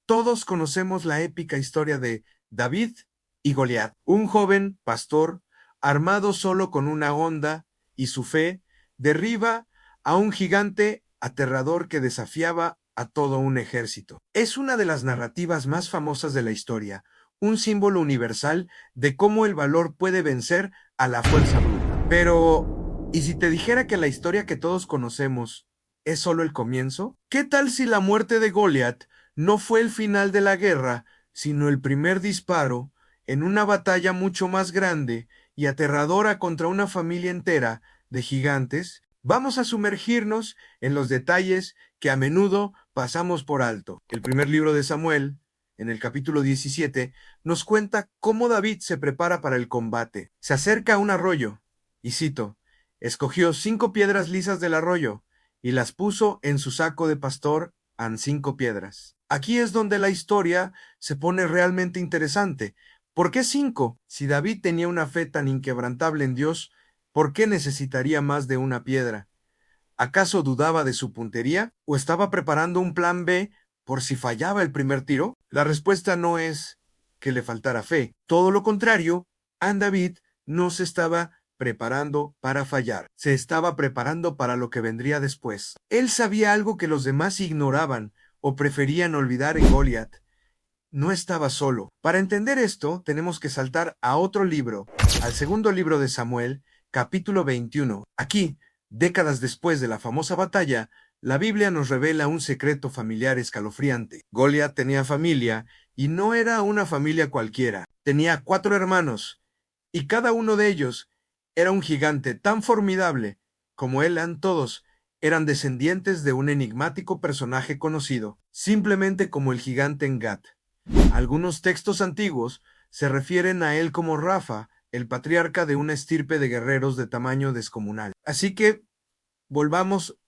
Todos conocemos la épica historia de David y Goliat, un joven pastor armado solo con una honda y su fe, derriba a un gigante aterrador que desafiaba a todo un ejército. Es una de las narrativas más famosas de la historia, un símbolo universal de cómo el valor puede vencer a la fuerza bruta. Pero, ¿y si te dijera que la historia que todos conocemos es solo el comienzo? ¿Qué tal si la muerte de Goliat no fue el final de la guerra, sino el primer disparo en una batalla mucho más grande y aterradora contra una familia entera de gigantes? Vamos a sumergirnos en los detalles que a menudo pasamos por alto. El primer libro de Samuel, en el capítulo 17, nos cuenta cómo David se prepara para el combate. Se acerca a un arroyo, y cito, escogió 5 piedras lisas del arroyo, y las puso en su saco de pastor en 5 piedras. Aquí es donde la historia se pone realmente interesante. ¿Por qué 5? Si David tenía una fe tan inquebrantable en Dios, ¿por qué necesitaría más de una piedra? ¿Acaso dudaba de su puntería? ¿O estaba preparando un plan B por si fallaba el primer tiro? La respuesta no es que le faltara fe. Todo lo contrario, David no se estaba preparando para fallar. Se estaba preparando para lo que vendría después. Él sabía algo que los demás ignoraban o preferían olvidar en Goliat. No estaba solo. Para entender esto, tenemos que saltar a otro libro, al segundo libro de Samuel, capítulo 21. Aquí, décadas después de la famosa batalla, la Biblia nos revela un secreto familiar escalofriante. Goliat tenía familia, y no era una familia cualquiera. Tenía 4 hermanos, y cada uno de ellos era un gigante tan formidable como él. Todos eran descendientes de un enigmático personaje conocido, simplemente como el gigante en Gat. Algunos textos antiguos se refieren a él como Rafa, el patriarca de una estirpe de guerreros de tamaño descomunal. Así que volvamos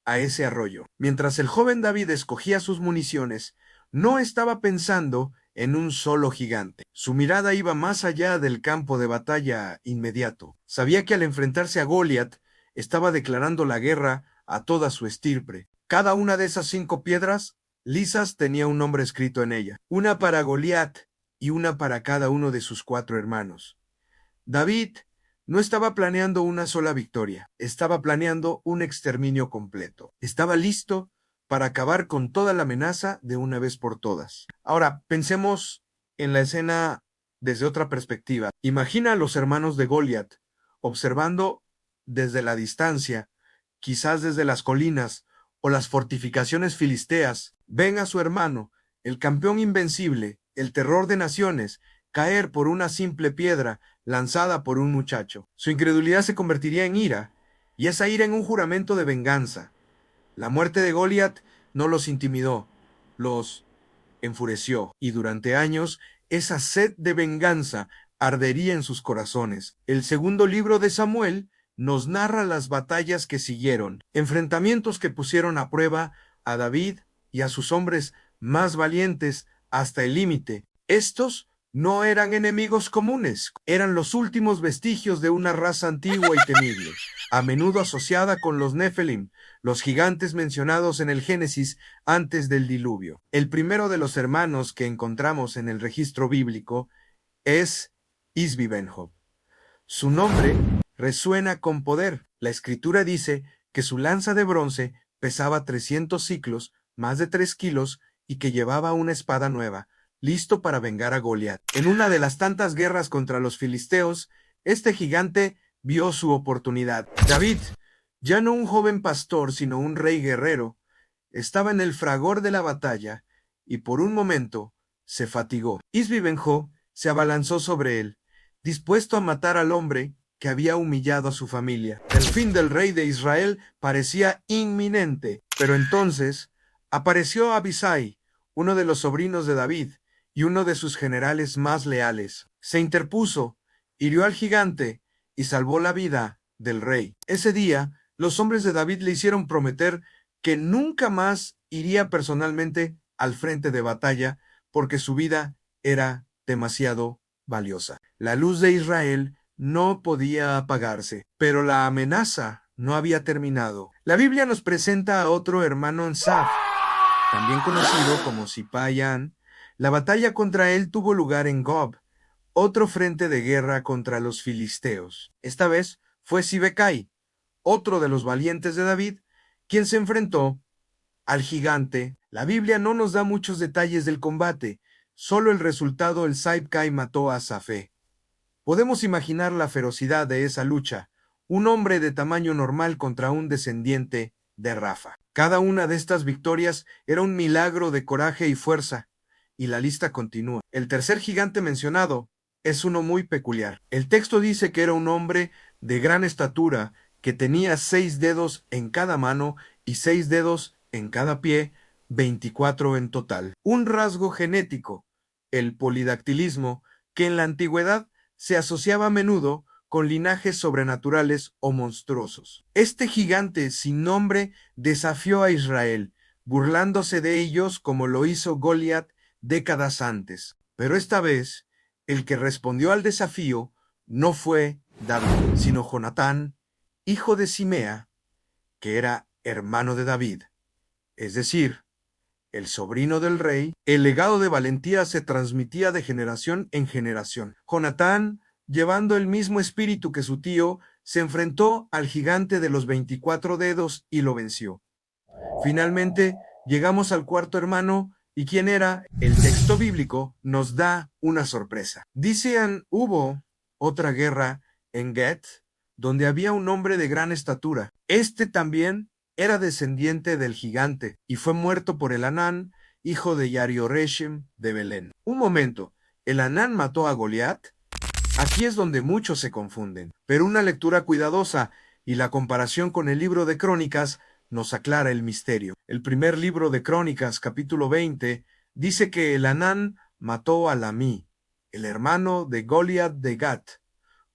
a ese arroyo. Mientras el joven David escogía sus municiones, no estaba pensando en un solo gigante. Su mirada iba más allá del campo de batalla inmediato. Sabía que al enfrentarse a Goliat, estaba declarando la guerra a toda su estirpe. Cada una de esas 5 piedras lisas tenía un nombre escrito en ella, una para Goliat y una para cada uno de sus 4 hermanos. David no estaba planeando una sola victoria, estaba planeando un exterminio completo. Estaba listo para acabar con toda la amenaza de una vez por todas. Ahora, pensemos en la escena desde otra perspectiva. Imagina a los hermanos de Goliat observando desde la distancia, quizás desde las colinas o las fortificaciones filisteas. Ven a su hermano, el campeón invencible, el terror de naciones, caer por una simple piedra lanzada por un muchacho. Su incredulidad se convertiría en ira, y esa ira en un juramento de venganza. La muerte de Goliat no los intimidó, los enfureció, y durante años esa sed de venganza ardería en sus corazones. El segundo libro de Samuel nos narra las batallas que siguieron, enfrentamientos que pusieron a prueba a David y a sus hombres más valientes hasta el límite. Estos no eran enemigos comunes, eran los últimos vestigios de una raza antigua y temible, a menudo asociada con los Nefelim, los gigantes mencionados en el Génesis antes del diluvio. El primero de los hermanos que encontramos en el registro bíblico es Isbi-Benjob. Su nombre resuena con poder. La escritura dice que su lanza de bronce pesaba 300 siclos, más de 3 kilos, y que llevaba una espada nueva, listo para vengar a Goliat. En una de las tantas guerras contra los filisteos, este gigante vio su oportunidad. David, ya no un joven pastor, sino un rey guerrero, estaba en el fragor de la batalla, y por un momento se fatigó. Isbi-Benjob se abalanzó sobre él, dispuesto a matar al hombre que había humillado a su familia. El fin del rey de Israel parecía inminente, pero entonces apareció Abisai, uno de los sobrinos de David, y uno de sus generales más leales. Se interpuso, hirió al gigante y salvó la vida del rey. Ese día, los hombres de David le hicieron prometer que nunca más iría personalmente al frente de batalla porque su vida era demasiado valiosa. La luz de Israel no podía apagarse, pero la amenaza no había terminado. La Biblia nos presenta a otro hermano Ensaf, también conocido como Sipayán, la batalla contra él tuvo lugar en Gob, otro frente de guerra contra los filisteos. Esta vez fue Sibecai, otro de los valientes de David, quien se enfrentó al gigante. La Biblia no nos da muchos detalles del combate, solo el resultado: el Sibecai mató a Safé. Podemos imaginar la ferocidad de esa lucha, un hombre de tamaño normal contra un descendiente de Rafa. Cada una de estas victorias era un milagro de coraje y fuerza, y la lista continúa. El tercer gigante mencionado es uno muy peculiar. El texto dice que era un hombre de gran estatura, que tenía 6 dedos en cada mano y 6 dedos en cada pie, 24 en total. Un rasgo genético, el polidactilismo, que en la antigüedad se asociaba a menudo con linajes sobrenaturales o monstruosos. Este gigante sin nombre desafió a Israel, burlándose de ellos como lo hizo Goliat décadas antes. Pero esta vez, el que respondió al desafío no fue David, sino Jonatán, hijo de Simea, que era hermano de David, es decir, el sobrino del rey. El legado de valentía se transmitía de generación en generación. Jonatán, llevando el mismo espíritu que su tío, se enfrentó al gigante de los 24 dedos y lo venció. Finalmente, llegamos al cuarto hermano, ¿y quién era? El texto bíblico nos da una sorpresa. Dicen, hubo otra guerra en Get, donde había un hombre de gran estatura. Este también era descendiente del gigante y fue muerto por el Anán, hijo de Yarioreshem de Belén. Un momento, ¿el Anán mató a Goliat? Aquí es donde muchos se confunden, pero una lectura cuidadosa y la comparación con el libro de Crónicas nos aclara el misterio. El primer libro de Crónicas, capítulo 20, dice que el Anán mató a Lamí, el hermano de Goliat de Gat,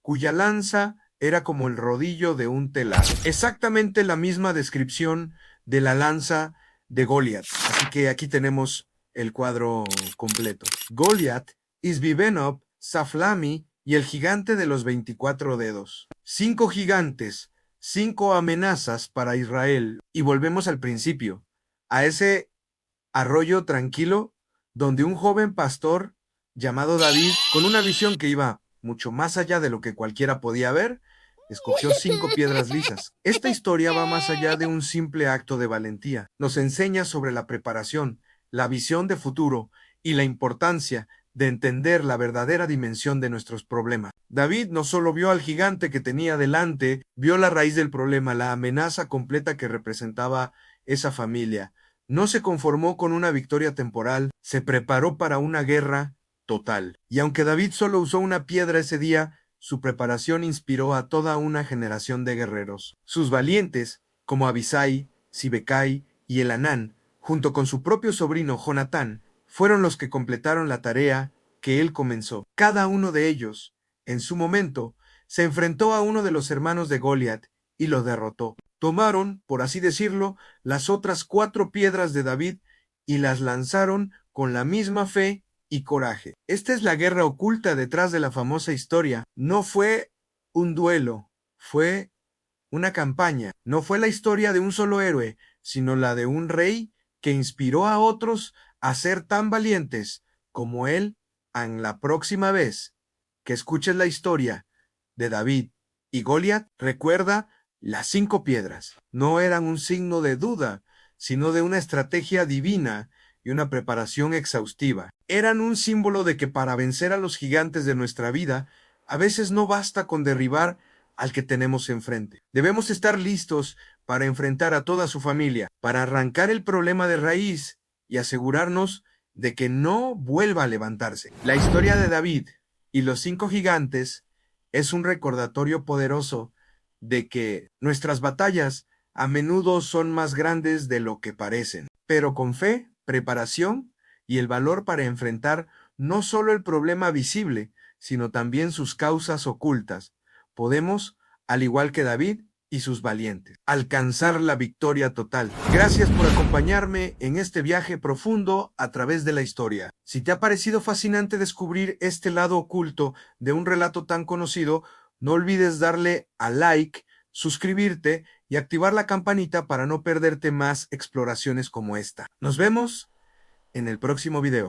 cuya lanza era como el rodillo de un telar. Exactamente la misma descripción de la lanza de Goliat. Así que aquí tenemos el cuadro completo. Goliat, Isbibenob, Saflami y el gigante de los 24 dedos. 5 gigantes, 5 amenazas para Israel. Y volvemos al principio, a ese arroyo tranquilo donde un joven pastor llamado David, con una visión que iba mucho más allá de lo que cualquiera podía ver, escogió 5 piedras lisas. Esta historia va más allá de un simple acto de valentía. Nos enseña sobre la preparación, la visión de futuro y la importancia de entender la verdadera dimensión de nuestros problemas. David no solo vio al gigante que tenía delante, vio la raíz del problema, la amenaza completa que representaba esa familia. No se conformó con una victoria temporal, se preparó para una guerra total. Y aunque David solo usó una piedra ese día, su preparación inspiró a toda una generación de guerreros. Sus valientes, como Abisai, Sibecai y el Anán, junto con su propio sobrino Jonatán, fueron los que completaron la tarea que él comenzó. Cada uno de ellos, en su momento, se enfrentó a uno de los hermanos de Goliat y lo derrotó. Tomaron, por así decirlo, las otras 4 piedras de David y las lanzaron con la misma fe y coraje. Esta es la guerra oculta detrás de la famosa historia. No fue un duelo, fue una campaña. No fue la historia de un solo héroe, sino la de un rey que inspiró a otros a ser tan valientes como él. En la próxima vez que escuches la historia de David y Goliat, recuerda las 5 piedras. No eran un signo de duda, sino de una estrategia divina y una preparación exhaustiva. Eran un símbolo de que para vencer a los gigantes de nuestra vida, a veces no basta con derribar al que tenemos enfrente. Debemos estar listos para enfrentar a toda su familia, para arrancar el problema de raíz y asegurarnos de que no vuelva a levantarse. La historia de David y los 5 gigantes es un recordatorio poderoso de que nuestras batallas a menudo son más grandes de lo que parecen, pero con fe, preparación y el valor para enfrentar no solo el problema visible, sino también sus causas ocultas, podemos, al igual que David y sus valientes, alcanzar la victoria total. Gracias por acompañarme en este viaje profundo a través de la historia. Si te ha parecido fascinante descubrir este lado oculto de un relato tan conocido, no olvides darle a like, suscribirte y activar la campanita para no perderte más exploraciones como esta. Nos vemos en el próximo video.